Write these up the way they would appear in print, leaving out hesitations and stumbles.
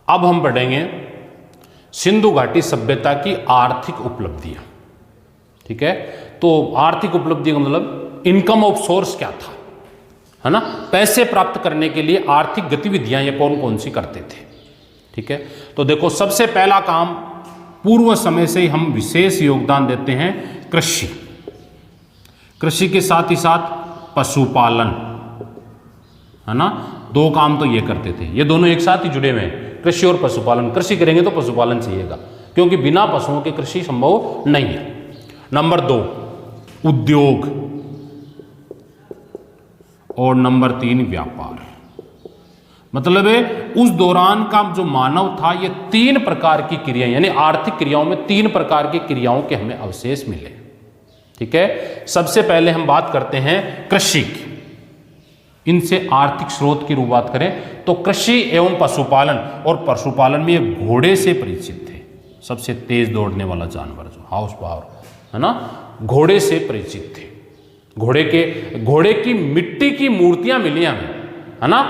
अब हम पढ़ेंगे सिंधु घाटी सभ्यता की आर्थिक उपलब्धियां। ठीक है, तो आर्थिक उपलब्धि का मतलब इनकम ऑफ सोर्स क्या था, है ना, पैसे प्राप्त करने के लिए आर्थिक गतिविधियां ये कौन कौन सी करते थे। ठीक है, तो देखो सबसे पहला काम, पूर्व समय से ही हम विशेष योगदान देते हैं कृषि, कृषि के साथ ही साथ पशुपालन, है ना, दो काम तो ये करते थे, ये दोनों एक साथ ही जुड़े हुए हैं, कृषि और पशुपालन। कृषि करेंगे तो पशुपालन चाहिएगा, क्योंकि बिना पशुओं के कृषि संभव नहीं है। नंबर 2 उद्योग, और नंबर 3 व्यापार। मतलब है उस दौरान का जो मानव था, ये 3 प्रकार की क्रियाएं, यानी आर्थिक क्रियाओं में 3 प्रकार की क्रियाओं के हमें अवशेष मिले। ठीक है, सबसे पहले हम बात करते हैं कृषि की। इनसे आर्थिक स्रोत की बात करें तो कृषि एवं पशुपालन, और पशुपालन में ये घोड़े से परिचित थे, सबसे तेज दौड़ने वाला जानवर जो हाउस पावर, है ना, घोड़े से परिचित थे। घोड़े की मिट्टी की मूर्तियां मिली हमें, है ना,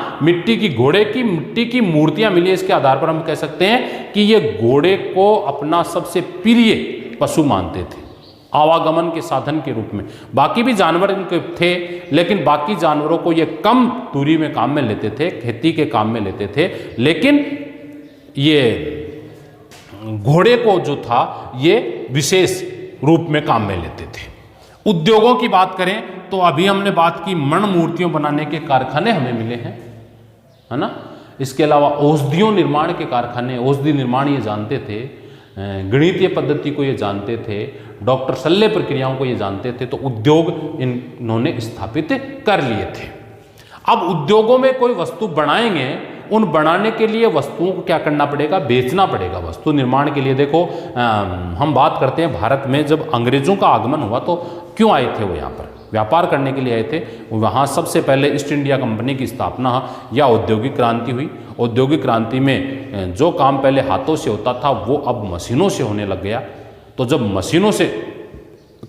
घोड़े की मिट्टी की मूर्तियां मिली। इसके आधार पर हम कह सकते हैं कि ये घोड़े को अपना सबसे प्रिय पशु मानते थे, आवागमन के साधन के रूप में। बाकी भी जानवर इनके थे, लेकिन बाकी जानवरों को ये कम दूरी में काम में लेते थे, खेती के काम में लेते थे, लेकिन ये घोड़े को जो था ये विशेष रूप में काम में लेते थे। उद्योगों की बात करें तो अभी हमने बात की मण मूर्तियों बनाने के कारखाने हमें मिले हैं, है ना। इसके अलावा औषधियों निर्माण के कारखाने, औषधि निर्माण ये जानते थे, गणितीय पद्धति को ये जानते थे, डॉक्टर शल्य प्रक्रियाओं को ये जानते थे, तो उद्योग इन्होंने स्थापित कर लिए थे। अब उद्योगों में कोई वस्तु बनाएंगे, उन बनाने के लिए वस्तुओं को क्या करना पड़ेगा, बेचना पड़ेगा। वस्तु निर्माण के लिए देखो, हम बात करते हैं भारत में जब अंग्रेजों का आगमन हुआ तो क्यों आए थे वो, यहाँ पर व्यापार करने के लिए आए थे। वहाँ सबसे पहले ईस्ट इंडिया कंपनी की स्थापना या औद्योगिक क्रांति हुई। औद्योगिक क्रांति में जो काम पहले हाथों से होता था वो अब मशीनों से होने लग गया। तो जब मशीनों से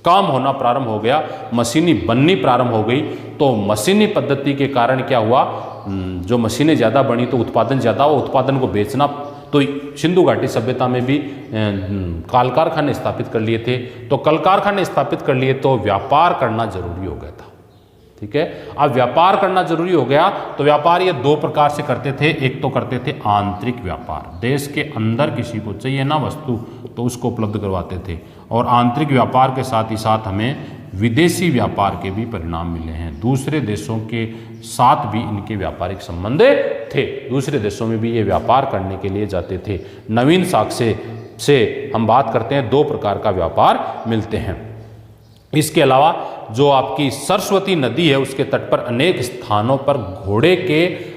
काम होना प्रारंभ हो गया, मशीनी बननी प्रारंभ हो गई, तो मशीनी पद्धति के कारण क्या हुआ, जो मशीनें ज़्यादा बनी तो उत्पादन ज़्यादा हुआ, उत्पादन को बेचना। तो सिंधु घाटी सभ्यता में भी कल कारखाने स्थापित कर लिए थे। तो कल कारखाने स्थापित कर लिए तो व्यापार करना जरूरी हो गया था। ठीक है, अब व्यापार करना जरूरी हो गया तो व्यापार ये 2 प्रकार से करते थे। एक तो करते थे आंतरिक व्यापार, देश के अंदर किसी को चाहिए ना वस्तु तो उसको उपलब्ध करवाते थे, और आंतरिक व्यापार के साथ ही साथ हमें विदेशी व्यापार के भी परिणाम मिले हैं। दूसरे देशों के साथ भी इनके व्यापारिक संबंध थे, दूसरे देशों में भी ये व्यापार करने के लिए जाते थे। नवीन साक्ष्य से हम बात करते हैं 2 प्रकार का व्यापार मिलते हैं। इसके अलावा जो आपकी सरस्वती नदी है उसके तट पर अनेक स्थानों पर घोड़े के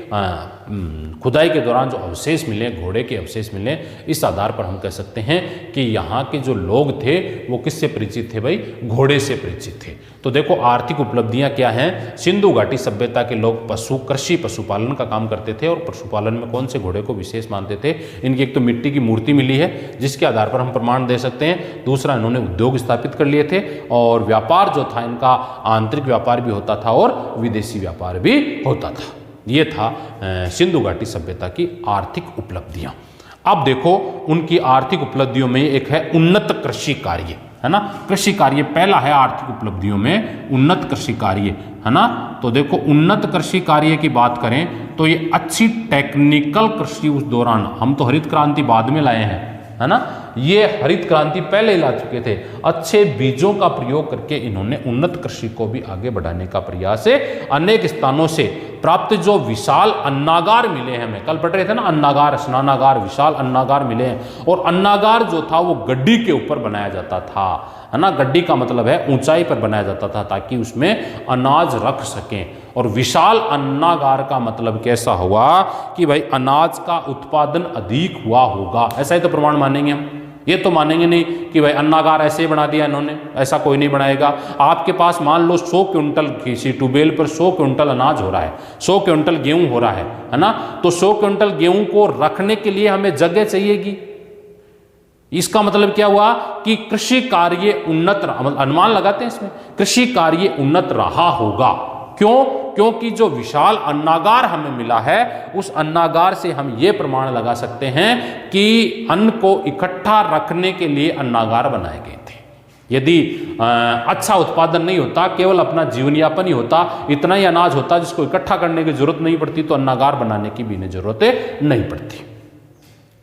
खुदाई के दौरान जो अवशेष मिले, घोड़े के अवशेष मिले, इस आधार पर हम कह सकते हैं कि यहाँ के जो लोग थे वो किससे परिचित थे भाई, घोड़े से परिचित थे। तो देखो आर्थिक उपलब्धियाँ क्या हैं, सिंधु घाटी सभ्यता के लोग कृषि पशुपालन का काम करते थे, और पशुपालन में कौन से घोड़े को विशेष मानते थे। इनकी एक तो मिट्टी की मूर्ति मिली है जिसके आधार पर हम प्रमाण दे सकते हैं। दूसरा, इन्होंने उद्योग स्थापित कर लिए थे, और व्यापार जो था इनका आंतरिक व्यापार भी होता था और विदेशी व्यापार भी होता था। ये था सिंधु घाटी सभ्यता की आर्थिक उपलब्धियां। अब देखो उनकी आर्थिक उपलब्धियों में एक है उन्नत कृषि कार्य, है ना। कृषि कार्य पहला है आर्थिक उपलब्धियों में, उन्नत कृषि कार्य, है ना। तो देखो उन्नत कृषि कार्य की बात करें तो ये अच्छी टेक्निकल कृषि उस दौरान, हम तो हरित क्रांति बाद में लाए हैं, है ना, ये हरित क्रांति पहले ला चुके थे। अच्छे बीजों का प्रयोग करके इन्होंने उन्नत कृषि को भी आगे बढ़ाने का प्रयास है। अनेक स्थानों से प्राप्त जो विशाल अन्नागार मिले हैं, हमें कल पढ़ रहे थे ना, अन्नागार, स्नानागार, विशाल अन्नागार मिले हैं। और अन्नागार जो था वो गड्डी के ऊपर बनाया जाता था, है ना। गड्डी का मतलब है ऊंचाई पर बनाया जाता था ताकि उसमें अनाज रख सकें। और विशाल अन्नागार का मतलब कैसा हुआ कि भाई अनाज का उत्पादन अधिक हुआ होगा, ऐसा ही तो प्रमाण मानेंगे हम। ये तो मानेंगे नहीं कि भाई अन्नागार ऐसे ही बना दिया इन्होंने, ऐसा कोई नहीं बनाएगा। आपके पास मान लो 100 क्विंटल किसी ट्यूबवेल पर 100 क्विंटल अनाज हो रहा है, 100 क्विंटल गेहूं हो रहा है ना। तो 100 क्विंटल गेहूं को रखने के लिए हमें जगह चाहिएगी। इसका मतलब क्या हुआ कि कृषि कार्य उन्नत, अनुमान लगाते हैं इसमें, कृषि कार्य उन्नत रहा होगा। क्यों? क्योंकि जो विशाल अन्नागार हमें मिला है उस अन्नागार से हम ये प्रमाण लगा सकते हैं कि अन्न को इकट्ठा रखने के लिए अन्नागार बनाए गए थे। यदि अच्छा उत्पादन नहीं होता, केवल अपना जीवन यापन ही होता, इतना ही अनाज होता जिसको इकट्ठा करने की जरूरत नहीं पड़ती, तो अन्नागार बनाने की भी जरूरत नहीं पड़ती।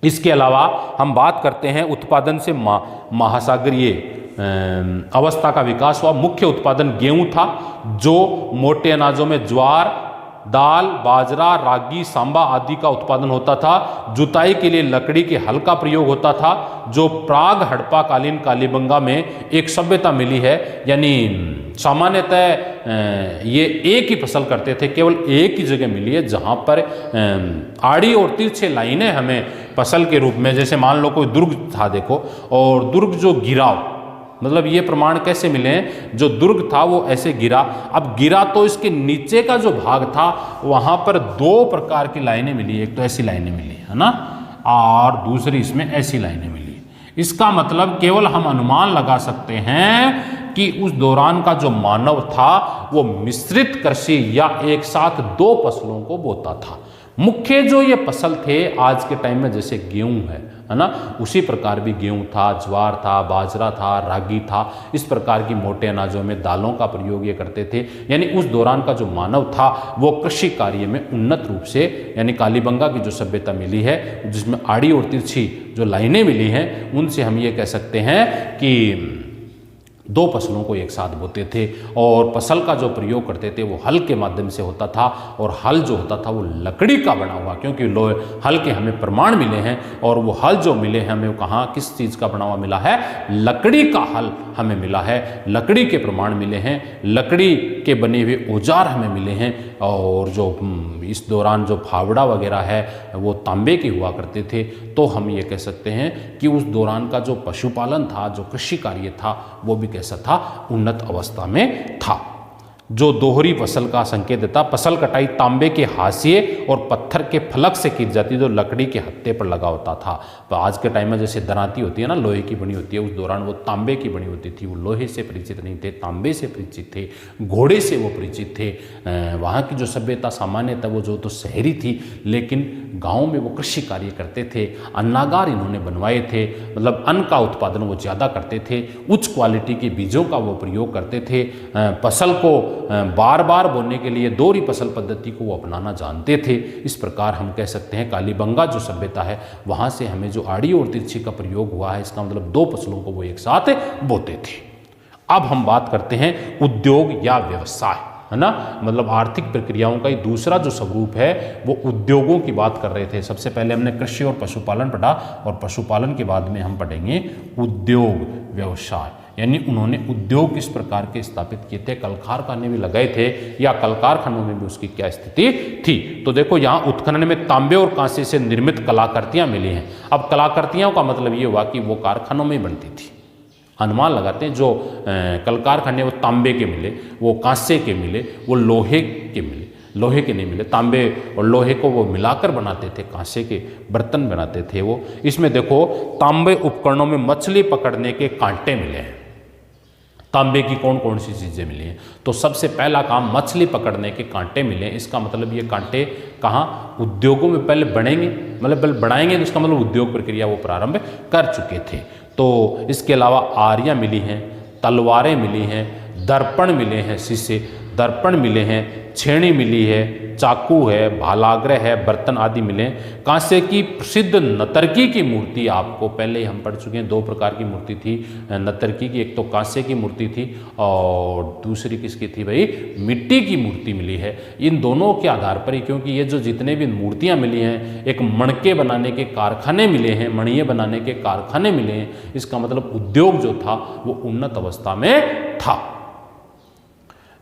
इसके अलावा हम बात करते हैं उत्पादन से महासागरीय अवस्था का विकास हुआ। मुख्य उत्पादन गेहूं था, जो मोटे अनाजों में ज्वार, दाल, बाजरा, रागी, सांबा आदि का उत्पादन होता था। जुताई के लिए लकड़ी के हल का प्रयोग होता था, जो प्राग हड़प्पा कालीन कालीबंगा में एक सभ्यता मिली है। यानी सामान्यतः ये एक ही फसल करते थे, केवल एक ही जगह मिली है जहाँ पर आड़ी और तिरछे लाइनें हमें फसल के रूप में, जैसे मान लो कोई दुर्ग था देखो, और दुर्ग जो गिरा, मतलब ये प्रमाण कैसे मिले हैं, जो दुर्ग था वो ऐसे गिरा। अब गिरा तो इसके नीचे का जो भाग था वहाँ पर दो प्रकार की लाइनें मिली, एक तो ऐसी लाइनें मिली है ना, और दूसरी इसमें ऐसी लाइनें मिली। इसका मतलब केवल हम अनुमान लगा सकते हैं कि उस दौरान का जो मानव था वो मिश्रित कृषि या एक साथ दो फसलों को बोता था। मुख्य जो ये फसल थे आज के टाइम में जैसे गेहूं है ना, उसी प्रकार भी गेहूं था, ज्वार था, बाजरा था, रागी था। इस प्रकार की मोटे अनाजों में दालों का प्रयोग ये करते थे। यानी उस दौरान का जो मानव था वो कृषि कार्य में उन्नत रूप से, यानी कालीबंगा की जो सभ्यता मिली है जिसमें आड़ी और तिरछी जो लाइनें मिली हैं, उनसे हम ये कह सकते हैं कि दो फसलों को एक साथ बोते थे। और फसल का जो प्रयोग करते थे वो हल के माध्यम से होता था, और हल जो होता था वो लकड़ी का बना हुआ, क्योंकि हल के हमें प्रमाण मिले हैं, और वो हल जो मिले हैं हमें कहाँ किस चीज़ का बना हुआ मिला है, लकड़ी का हल हमें मिला है, लकड़ी के प्रमाण मिले हैं, लकड़ी के बने हुए औजार हमें मिले हैं। और जो इस दौरान जो फावड़ा वगैरह है वो तांबे के हुआ करते थे। तो हम ये कह सकते हैं कि उस दौरान का जो पशुपालन था, जो कृषि कार्य था, वो भी कैसा था, उन्नत अवस्था में था, जो दोहरी फसल का संकेत देता। फसल कटाई तांबे के हाशिए और पत्थर के फलक से की जाती, जो लकड़ी के हत्थे पर लगा होता था। तो आज के टाइम में जैसे दराती होती है ना, लोहे की बनी होती है, उस दौरान वो तांबे की बनी होती थी। वो लोहे से परिचित नहीं थे, तांबे से परिचित थे, घोड़े से वो परिचित थे। वहाँ की जो सभ्यता सामान्यतः वो जो तो शहरी थी, लेकिन गाँव में वो कृषि कार्य करते थे। अन्नागार इन्होंने बनवाए थे, मतलब अन्न का उत्पादन वो ज़्यादा करते थे। उच्च क्वालिटी के बीजों का वो प्रयोग करते थे। फसल को बार बार बोने के लिए दोहरी फसल पद्धति को वो अपनाना जानते थे। इस प्रकार हम कह सकते हैं कालीबंगा जो सभ्यता है वहाँ से हमें जो आड़ी और तिरछी का प्रयोग हुआ है, इसका मतलब दो फसलों को वो एक साथ बोते थे। अब हम बात करते हैं उद्योग या व्यवसाय, है ना, मतलब आर्थिक प्रक्रियाओं का ही दूसरा जो स्वरूप है वो उद्योगों की बात कर रहे थे। सबसे पहले हमने कृषि और पशुपालन पढ़ा, और पशुपालन के बाद में हम पढ़ेंगे उद्योग व्यवसाय। यानी उन्होंने उद्योग किस प्रकार के स्थापित किए थे, कल कारखाने भी लगाए थे, या कल कारखानों में भी उसकी क्या स्थिति थी। तो देखो यहाँ उत्खनन में तांबे और कांसे से निर्मित कलाकृतियाँ मिली हैं। अब कलाकृतियों का मतलब ये हुआ कि वो कारखानों में ही बनती थी। अनुमान लगाते हैं जो कल कारखाने वो तांबे के मिले, वो कांसे के मिले, वो लोहे के मिले, लोहे के नहीं मिले, तांबे और लोहे को वो मिलाकर बनाते थे, कांसे के बर्तन बनाते थे वो। इसमें देखो तांबे उपकरणों में मछली पकड़ने के कांटे मिले हैं। तांबे की कौन कौन सी चीज़ें मिली हैं, तो सबसे पहला काम मछली पकड़ने के कांटे मिले हैं। इसका मतलब ये कांटे कहाँ, उद्योगों में पहले बनेंगे, मतलब पहले बढ़ाएंगे, तो इसका मतलब उद्योग प्रक्रिया वो प्रारंभ कर चुके थे। तो इसके अलावा आरियाँ मिली हैं, तलवारें मिली हैं, दर्पण मिले हैं, शीशे दर्पण मिले हैं, छेनी मिली है, चाकू है, भालाग्रह है, बर्तन आदि मिले। कांसे की प्रसिद्ध नतर्की की मूर्ति आपको पहले ही हम पढ़ चुके हैं, दो प्रकार की मूर्ति थी नतर्की की, एक तो कांसे की मूर्ति थी और दूसरी किसकी थी भाई, मिट्टी की मूर्ति मिली है। इन दोनों के आधार पर ही, क्योंकि ये जो जितने भी मूर्तियाँ मिली हैं, एक मणके बनाने के कारखाने मिले हैं, मणिये बनाने के कारखाने मिले हैं, इसका मतलब उद्योग जो था वो उन्नत अवस्था में था।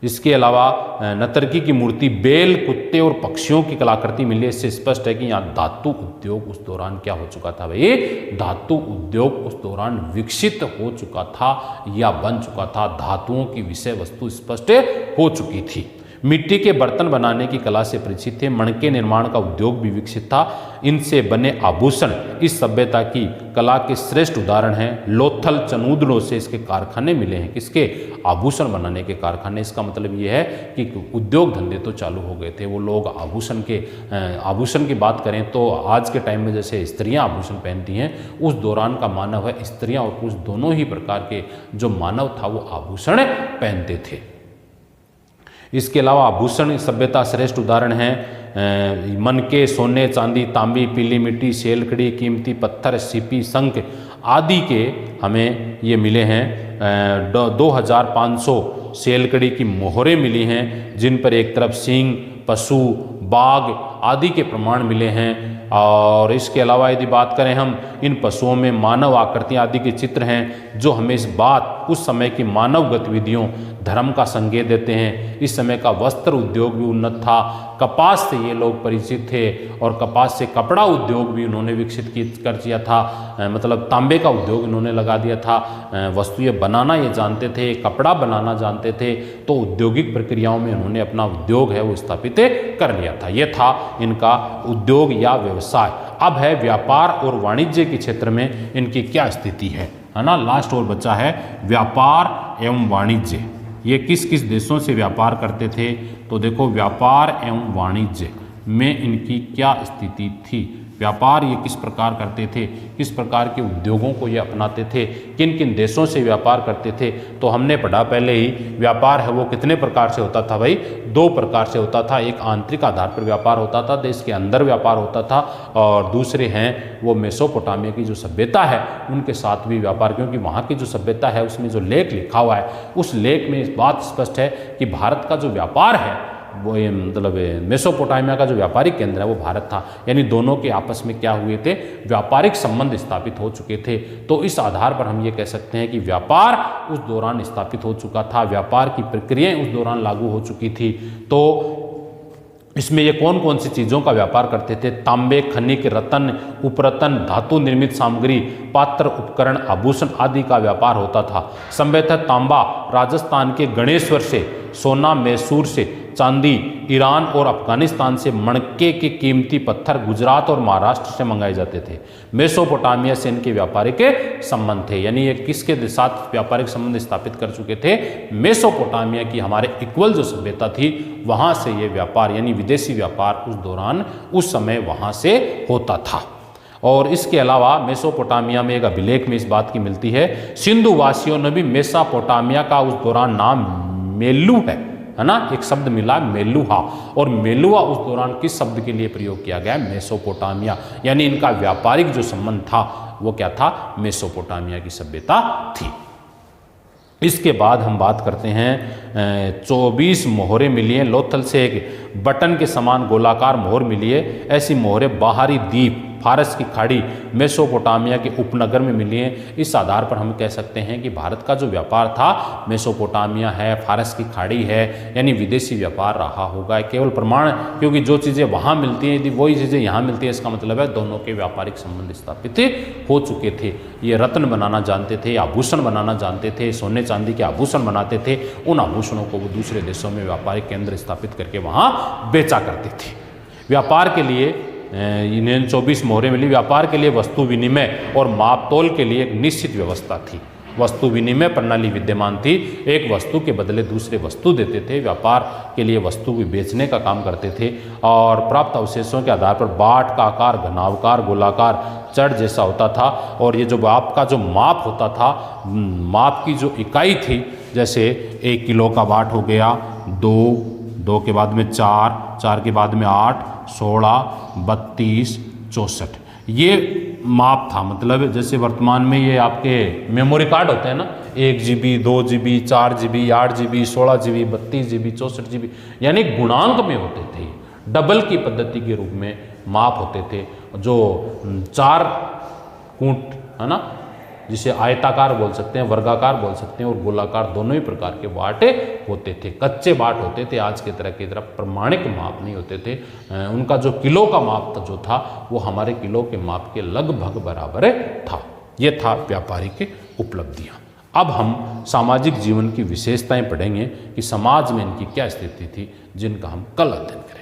इसके अलावा नतर्की की मूर्ति, बेल, कुत्ते और पक्षियों की कलाकृति मिली है। इससे स्पष्ट है कि यहाँ धातु उद्योग उस दौरान क्या हो चुका था भाई, धातु उद्योग उस दौरान विकसित हो चुका था या बन चुका था, धातुओं की विषय वस्तु स्पष्ट हो चुकी थी। मिट्टी के बर्तन बनाने की कला से परिचित थे। मणके निर्माण का उद्योग भी विकसित था। इनसे बने आभूषण इस सभ्यता की कला के श्रेष्ठ उदाहरण हैं। लोथल चनूदड़ों से इसके कारखाने मिले हैं। किसके? आभूषण बनाने के कारखाने। इसका मतलब ये है कि उद्योग धंधे तो चालू हो गए थे। वो लोग आभूषण की बात करें तो आज के टाइम में जैसे स्त्रियां आभूषण पहनती हैं, उस दौरान का मानव है स्त्रियां और पुरुष दोनों ही प्रकार के जो मानव था वो आभूषण पहनते थे। इसके अलावा आभूषण सभ्यता श्रेष्ठ उदाहरण हैं। मनके, सोने, चांदी, तांबी, पीली मिट्टी, शेलकड़ी, कीमती पत्थर, सीपी, शंख आदि के हमें ये मिले हैं। 2500 शेलकड़ी की मोहरें मिली हैं, जिन पर एक तरफ सींग, पशु, बाघ आदि के प्रमाण मिले हैं। और इसके अलावा यदि बात करें हम, इन पशुओं में मानव आकृतियाँ आदि के चित्र हैं, जो हमें इस बात उस समय की मानव गतिविधियों, धर्म का संकेत देते हैं। इस समय का वस्त्र उद्योग भी उन्नत था। कपास से ये लोग परिचित थे और कपास से कपड़ा उद्योग भी उन्होंने विकसित कर दिया था। मतलब तांबे का उद्योग इन्होंने लगा दिया था। वस्तुएं बनाना ये जानते थे, कपड़ा बनाना जानते थे, तो औद्योगिक प्रक्रियाओं में उन्होंने अपना उद्योग है वो स्थापित कर लिया था। ये था इनका उद्योग या व्यवसाय। अब है व्यापार और वाणिज्य के क्षेत्र में इनकी क्या स्थिति है ना। लास्ट और बचा है व्यापार एवं वाणिज्य। ये किस किस देशों से व्यापार करते थे? तो देखो, व्यापार एवं वाणिज्य में इनकी क्या स्थिति थी। व्यापार ये किस प्रकार करते थे, किस प्रकार के उद्योगों को ये अपनाते थे, किन किन देशों से व्यापार करते थे। तो हमने पढ़ा पहले ही, व्यापार है वो कितने प्रकार से होता था भाई? 2 प्रकार से होता था। एक आंतरिक आधार पर व्यापार होता था, देश के अंदर व्यापार होता था, और दूसरे हैं वो मेसोपोटामिया की जो सभ्यता है उनके साथ भी व्यापार, क्योंकि वहाँ की जो सभ्यता है उसमें जो लेख लिखा हुआ है उस लेख में इस बात स्पष्ट है कि भारत का जो व्यापार है वो मतलब मेसोपोटामिया का जो व्यापारिक केंद्र है वो भारत था। यानी दोनों के आपस में क्या हुए थे? व्यापारिक संबंध स्थापित हो चुके थे। तो इस आधार पर हम ये कह सकते हैं कि व्यापार उस दौरान स्थापित हो चुका था, व्यापार की प्रक्रियाएं उस दौरान लागू हो चुकी थी। तो इसमें ये कौन कौन सी चीज़ों का व्यापार करते थे? तांबे, खनिक, रत्न, उपरत्न, धातु निर्मित सामग्री, पात्र, उपकरण, आभूषण आदि का व्यापार होता था। संभवतः तांबा राजस्थान के गणेश्वर से, सोना मैसूर से, चांदी ईरान और अफगानिस्तान से, मणके के कीमती पत्थर गुजरात और महाराष्ट्र से मंगाए जाते थे। मेसोपोटामिया से इनके व्यापारिक संबंध थे। यानी ये किसके साथ व्यापारिक संबंध स्थापित कर चुके थे? मेसोपोटामिया की हमारे इक्वल जो सभ्यता थी वहाँ से ये व्यापार यानी विदेशी व्यापार उस दौरान उस समय वहाँ से होता था। और इसके अलावा मेसोपोटामिया में एक अभिलेख में इस बात की मिलती है, सिंधु वासियों ने भी मेसोपोटामिया का उस दौरान नाम मेलू है ना, एक शब्द मिला मेलुहा, और मेलुहा उस दौरान किस शब्द के लिए प्रयोग किया गया? मेसोपोटामिया। यानी इनका व्यापारिक जो संबंध था वो क्या था? मेसोपोटामिया की सभ्यता थी। इसके बाद हम बात करते हैं 24 मोहरें मिली हैं। लोथल से एक बटन के समान गोलाकार मोहर मिली है। ऐसी मोहरें बाहरी द्वीप फारस की खाड़ी मेसोपोटामिया के उपनगर में मिली हैं। इस आधार पर हम कह सकते हैं कि भारत का जो व्यापार था मेसोपोटामिया है, फारस की खाड़ी है, यानी विदेशी व्यापार रहा होगा। केवल प्रमाण, क्योंकि जो चीज़ें वहाँ मिलती हैं यदि वही चीज़ें यहाँ मिलती हैं, इसका मतलब है दोनों के व्यापारिक संबंध स्थापित हो चुके थे। ये रत्न बनाना जानते थे, आभूषण बनाना जानते थे, सोने चांदी के आभूषण बनाते थे। उन आभूषणों को वो दूसरे देशों में व्यापारिक केंद्र स्थापित करके वहाँ बेचा करते थे। व्यापार के लिए इन्हें 24 मोहरें मिली। व्यापार के लिए वस्तु विनिमय और मापतोल के लिए एक निश्चित व्यवस्था थी। वस्तु विनिमय प्रणाली विद्यमान थी। एक वस्तु के बदले दूसरे वस्तु देते थे। व्यापार के लिए वस्तु भी बेचने का काम करते थे। और प्राप्त अवशेषों के आधार पर बाट का आकार घनावकार, गोलाकार, चढ़ जैसा होता था। और ये जो आपका जो माप होता था, माप की जो इकाई थी, जैसे 1 किलो का बाट हो गया, 2 के बाद में 4 के बाद में 8, 16, 32, 64, ये माप था। मतलब जैसे वर्तमान में ये आपके मेमोरी कार्ड होते हैं ना, 1 GB, 2 GB, 4 GB, 8 GB, 16 GB, 32 GB, 64 GB, यानी गुणांक में होते थे। डबल की पद्धति के रूप में माप होते थे, जो 4 कूट है ना, जिसे आयताकार बोल सकते हैं, वर्गाकार बोल सकते हैं, और गोलाकार, दोनों ही प्रकार के बाटे होते थे। कच्चे बाट होते थे, आज के तरह की तरह प्रमाणिक माप नहीं होते थे। उनका जो किलो का माप जो था वो हमारे किलो के माप के लगभग बराबर था। ये था व्यापारिक उपलब्धियाँ। अब हम सामाजिक जीवन की विशेषताएं पढ़ेंगे कि समाज में इनकी क्या स्थिति थी, जिनका हम कल अध्ययन करेंगे।